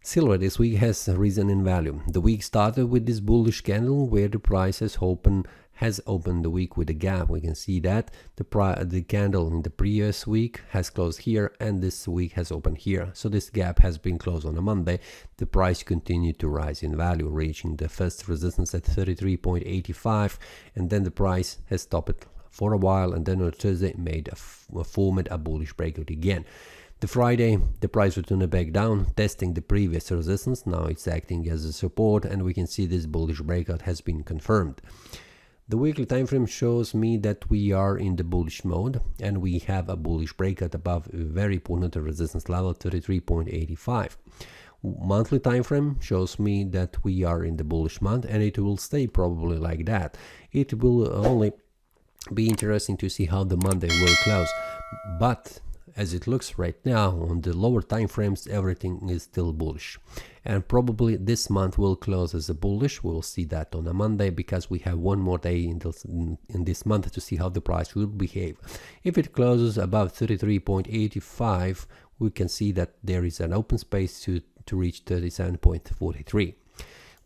Silver this week has risen in value. The week started with this bullish candle where the price has opened the week with a gap. We can see that the candle in the previous week has closed here and this week has opened here. So this gap has been closed on a Monday. The price continued to rise in value, reaching the first resistance at 33.85, and then the price has stopped for a while, and then on Thursday formed a bullish breakout again. The Friday, the price returned back down, testing the previous resistance. Now it's acting as a support, and we can see this bullish breakout has been confirmed. The weekly time frame shows me that we are in the bullish mode, and we have a bullish breakout above a very important resistance level 33.85. Monthly time frame shows me that we are in the bullish month, and it will stay probably like that. It will only be interesting to see how the Monday will close, but as it looks right now on the lower time frames, everything is still bullish, and probably this month will close as a bullish. We'll see that on a Monday because we have one more day in this month to see how the price will behave. If it closes above 33.85, we can see that there is an open space to reach 37.43.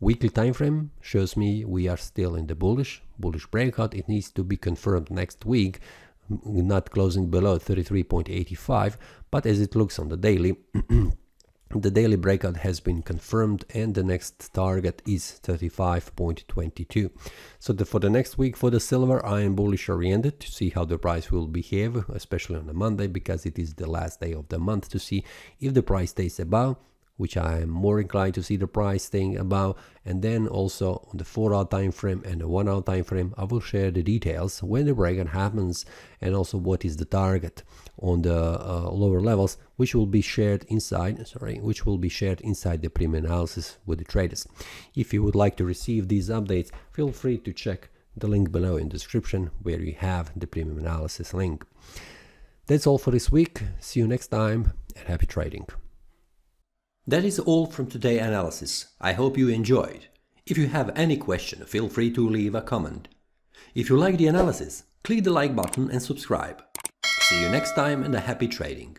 Weekly time frame shows me we are still in the bullish breakout. It needs to be confirmed next week, not closing below 33.85, but as it looks on the daily, the daily breakout has been confirmed, and the next target is 35.22. So for the next week for the silver, I am bullish oriented to see how the price will behave, especially on a Monday, because it is the last day of the month, to see if the price stays above, which I am more inclined to see the price staying above, and then also on the 4-hour time frame and the 1-hour time frame I will share the details when the breakout happens, and also what is the target on the lower levels, which will be shared inside the premium analysis with the traders. If you would like to receive these updates, feel free to check the link below in the description where you have the premium analysis link. That's all for this week. See you next time, and happy trading. That is all from today's analysis. I hope you enjoyed. If you have any question, feel free to leave a comment. If you like the analysis, click the like button and subscribe. See you next time, and a happy trading.